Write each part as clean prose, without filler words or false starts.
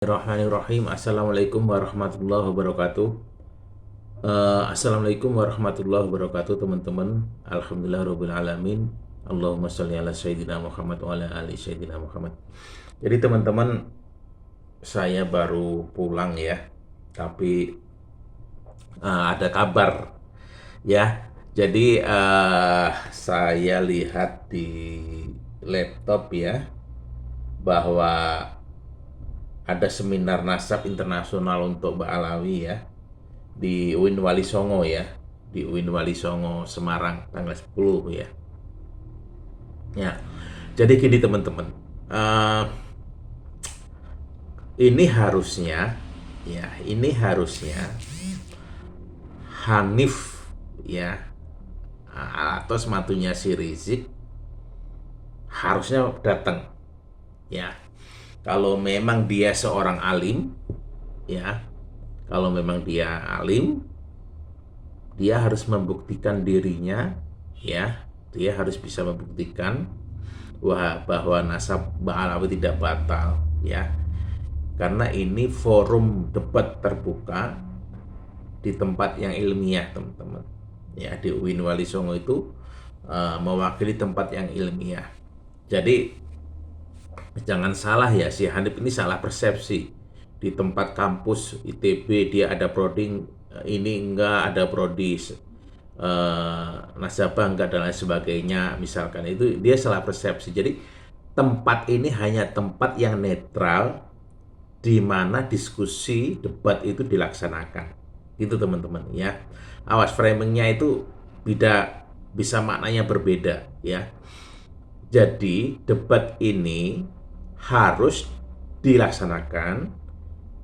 Bismillahirrahmanirrahim. Assalamualaikum warahmatullahi wabarakatuh. Assalamualaikum warahmatullahi wabarakatuh, teman-teman. Alhamdulillahirabbil alamin. Allahumma sholli ala sayyidina Muhammad wa ala ali sayyidina Muhammad. Jadi teman-teman, saya baru pulang ya, tapi ada kabar ya. Jadi saya lihat di laptop ya bahwa ada seminar nasab internasional untuk Mbak Alawi ya di UIN Wali Songo ya, di UIN Wali Songo Semarang tanggal 10 ya. Ya, jadi gini teman-teman, ini harusnya Hanif ya, atau sematunya si Rizik harusnya datang ya. Kalau memang dia seorang alim ya, kalau memang dia alim, dia harus membuktikan dirinya ya, dia harus bisa membuktikan bahwa nasab Mbak Alawi tidak batal ya, karena ini forum debat terbuka di tempat yang ilmiah teman-teman ya. Di UIN Wali Songo itu mewakili tempat yang ilmiah. Jadi jangan salah ya, si Hanif ini salah persepsi. Di tempat kampus ITB dia ada prodi ini enggak, ada prodi nasabah enggak, dan lain sebagainya misalkan, itu dia salah persepsi. Jadi tempat ini hanya tempat yang netral di mana diskusi debat itu dilaksanakan gitu teman-teman ya. Awas, framingnya itu bisa maknanya berbeda ya. Jadi debat ini harus dilaksanakan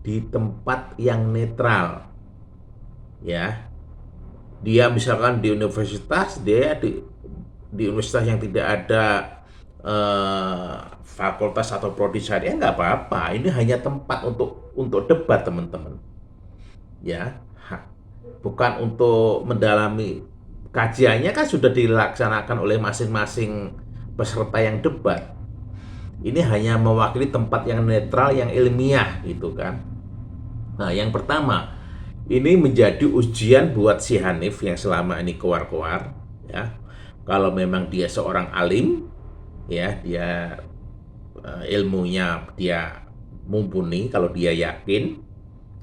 di tempat yang netral ya. Dia misalkan di universitas, dia di universitas yang tidak ada fakultas atau prodi syariah, nggak apa-apa. Ini hanya tempat untuk debat teman-teman ya, bukan untuk mendalami. Kajiannya kan sudah dilaksanakan oleh masing-masing peserta yang debat. Ini hanya mewakili tempat yang netral, yang ilmiah gitu kan. Nah, yang pertama, ini menjadi ujian buat si Hanif yang selama ini keluar-keluar ya. Kalau memang dia seorang alim ya, dia ilmunya dia mumpuni, kalau dia yakin,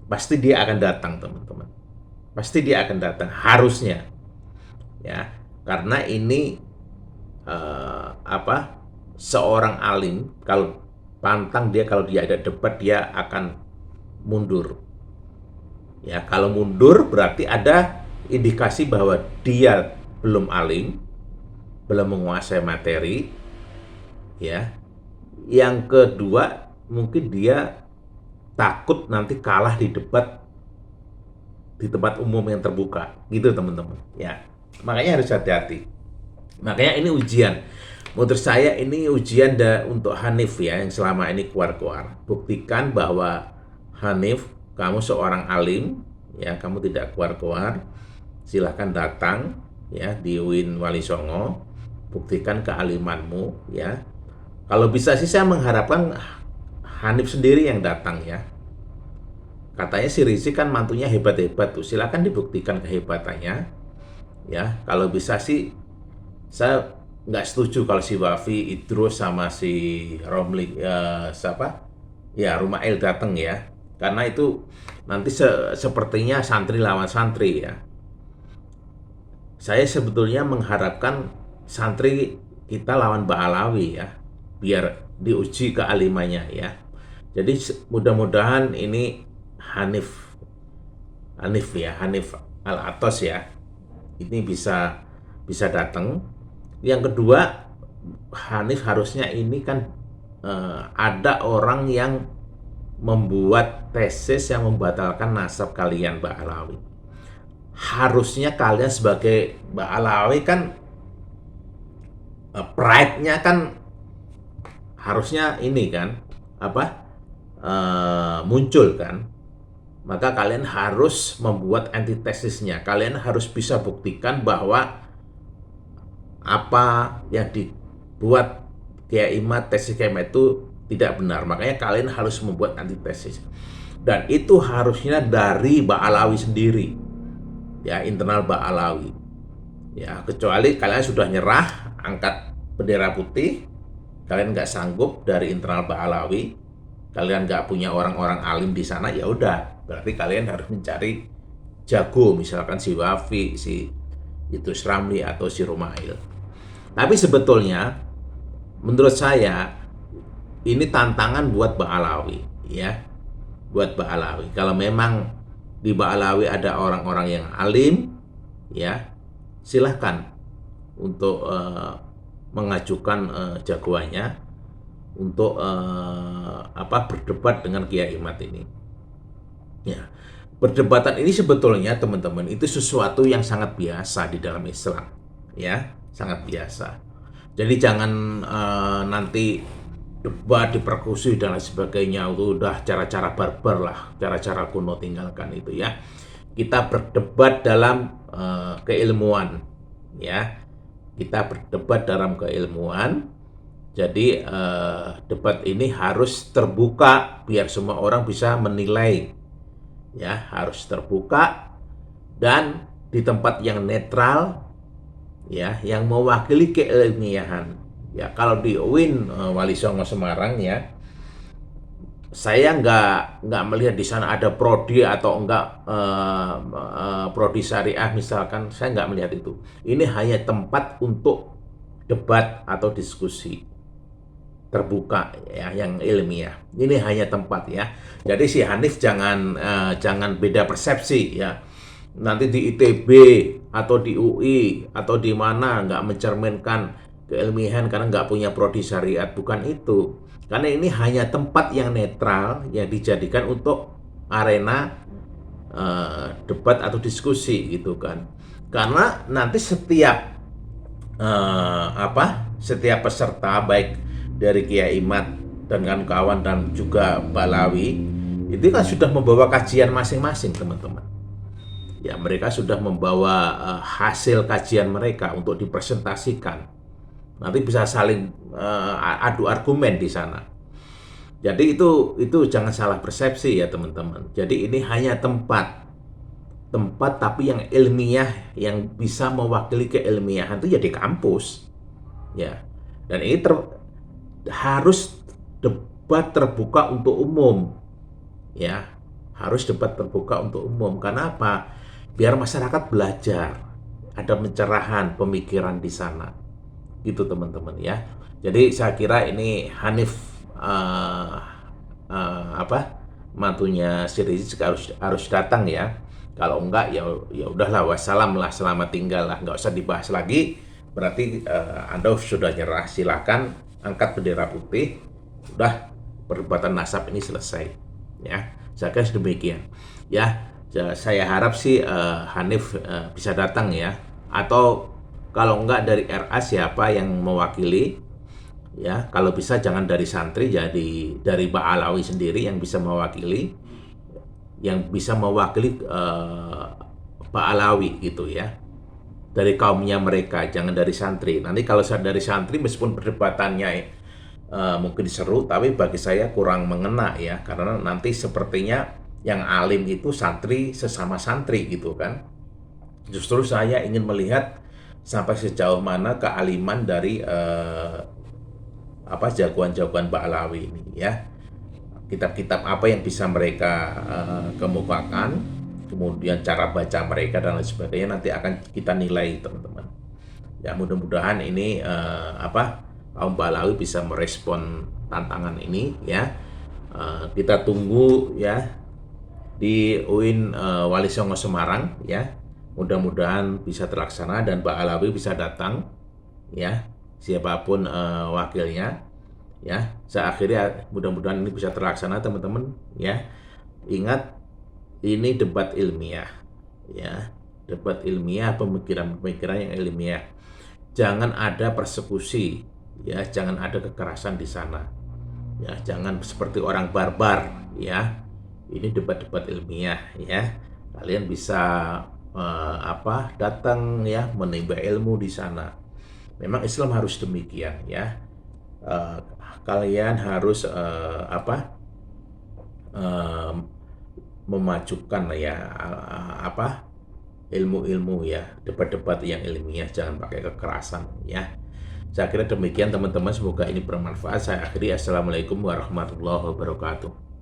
pasti dia akan datang teman-teman. Pasti dia akan datang, harusnya ya. Karena ini seorang alim, kalau pantang dia, kalau dia ada debat, dia akan mundur ya. Kalau mundur berarti ada indikasi bahwa dia belum alim, belum menguasai materi ya. Yang kedua, mungkin dia takut nanti kalah di debat di tempat umum yang terbuka gitu teman-teman ya. Makanya harus hati-hati. Makanya ini ujian. Menurut saya ini ujian untuk Hanif ya, yang selama ini keluar-keluar. Buktikan bahwa Hanif, kamu seorang alim ya, kamu tidak keluar-keluar. Silahkan datang ya di UIN Wali Songo, buktikan kealimanmu ya. Kalau bisa sih saya mengharapkan Hanif sendiri yang datang ya. Katanya si Rizik kan mantunya hebat-hebat tuh, silahkan dibuktikan kehebatannya ya. Kalau bisa sih, saya nggak setuju kalau si Wafi, Idrus, sama si Romli Rumail datang ya, karena itu nanti sepertinya santri lawan santri ya. Saya sebetulnya mengharapkan santri kita lawan Mbak Alawi ya, biar diuji kealimannya ya. Jadi mudah-mudahan ini Hanif Al-Atos ya, ini bisa datang. Yang kedua, Hanif harusnya ini kan ada orang yang membuat tesis yang membatalkan nasab kalian Mbak Alawi. Harusnya kalian sebagai Mbak Alawi kan pride-nya kan harusnya ini kan muncul kan. Maka kalian harus membuat antitesisnya. Kalian harus bisa buktikan bahwa apa yang dibuat Kiai Imad tesis Kiai Imad itu Tidak benar. Makanya kalian harus membuat antitesis. Dan itu harusnya dari Ba'alawi sendiri. Ya, internal Ba'alawi. Ya, kecuali kalian sudah nyerah, angkat bendera putih, kalian nggak sanggup dari internal Ba'alawi, kalian nggak punya orang-orang alim di sana, ya udah, berarti kalian harus mencari jago, misalkan si Wafi, si itu Ramli atau si Rumail. Tapi sebetulnya, menurut saya ini tantangan buat Ba'alawi, ya, buat Ba'alawi. Kalau memang di Ba'alawi ada orang-orang yang alim, ya, silahkan untuk mengajukan jagoannya untuk berdebat dengan Kiai Imad ini. Ya, perdebatan ini sebetulnya teman-teman itu sesuatu yang sangat biasa di dalam Islam, ya, sangat biasa. Jadi jangan nanti debat diperkusi dan lain sebagainya, itu udah cara-cara barbar lah, cara-cara kuno, tinggalkan itu ya. Kita berdebat dalam keilmuan, ya. Kita berdebat dalam keilmuan. Jadi debat ini harus terbuka biar semua orang bisa menilai, ya, harus terbuka dan di tempat yang netral, ya, yang mewakili keilmiahan. Ya, kalau di UIN Wali Songo Semarang, ya, saya nggak melihat di sana ada prodi atau enggak prodi syariah misalkan, saya nggak melihat itu. Ini hanya tempat untuk debat atau diskusi terbuka, ya, yang ilmiah. Ini hanya tempat, ya. Jadi si Hanif jangan beda persepsi, ya. Nanti di ITB atau di UI atau di mana nggak mencerminkan keilmiahan karena nggak punya prodi syariat, bukan itu. Karena ini hanya tempat yang netral yang dijadikan untuk arena debat atau diskusi gitu kan. Karena nanti setiap setiap peserta baik dari Kiai Imad dan kawan-kawan dan juga Ba'alawi itu kan sudah membawa kajian masing-masing, teman-teman. Ya, mereka sudah membawa hasil kajian mereka untuk dipresentasikan. Nanti bisa saling adu argumen di sana. Jadi itu jangan salah persepsi ya, teman-teman. Jadi ini hanya tempat tapi yang ilmiah, yang bisa mewakili keilmiahan itu ya di kampus. Ya. Dan ini harus debat terbuka untuk umum, ya, harus debat terbuka untuk umum. Karena apa? Biar masyarakat belajar, ada pencerahan pemikiran di sana, gitu teman-teman ya. Jadi saya kira ini Hanif mantunya si Rizik harus datang ya. Kalau enggak ya udahlah, wassalam lah, selamat tinggal lah, nggak usah dibahas lagi. Berarti Anda sudah nyerah, silakan angkat bendera putih, udah, perdebatan nasab ini selesai, ya. Saya kira demikian, ya. Saya harap sih Hanif bisa datang ya, atau kalau enggak dari RA siapa yang mewakili, ya. Kalau bisa jangan dari santri, jadi dari Ba'alawi sendiri yang bisa mewakili, Ba'alawi gitu ya, dari kaumnya mereka, jangan dari santri. Nanti kalau dari santri meskipun perdebatannya mungkin seru, tapi bagi saya kurang mengena ya, karena nanti sepertinya yang alim itu santri sesama santri gitu kan. Justru saya ingin melihat sampai sejauh mana kealiman dari jagoan-jagoan Ba'alawi ini ya. Kitab-kitab apa yang bisa mereka kemukakan, kemudian cara baca mereka dan lain sebagainya, nanti akan kita nilai, teman-teman. Ya, mudah-mudahan ini kaum Ba'alawi bisa merespon tantangan ini ya. Kita tunggu ya di UIN Wali Songo Semarang ya. Mudah-mudahan bisa terlaksana dan Ba'alawi bisa datang ya, siapapun wakilnya ya. Saya akhirnya mudah-mudahan ini bisa terlaksana, teman-teman ya. Ingat, ini debat ilmiah, ya, debat ilmiah, pemikiran-pemikiran yang ilmiah. Jangan ada persekusi, ya, jangan ada kekerasan di sana, ya, jangan seperti orang barbar, ya. Ini debat-debat ilmiah, ya. Kalian bisa datang, ya, menimba ilmu di sana. Memang Islam harus demikian, ya. kalian harus eh, memajukan ya ilmu-ilmu ya, debat-debat yang ilmiah, jangan pakai kekerasan ya. Saya kira demikian teman-teman, semoga ini bermanfaat. Saya akhiri, assalamualaikum warahmatullahi wabarakatuh.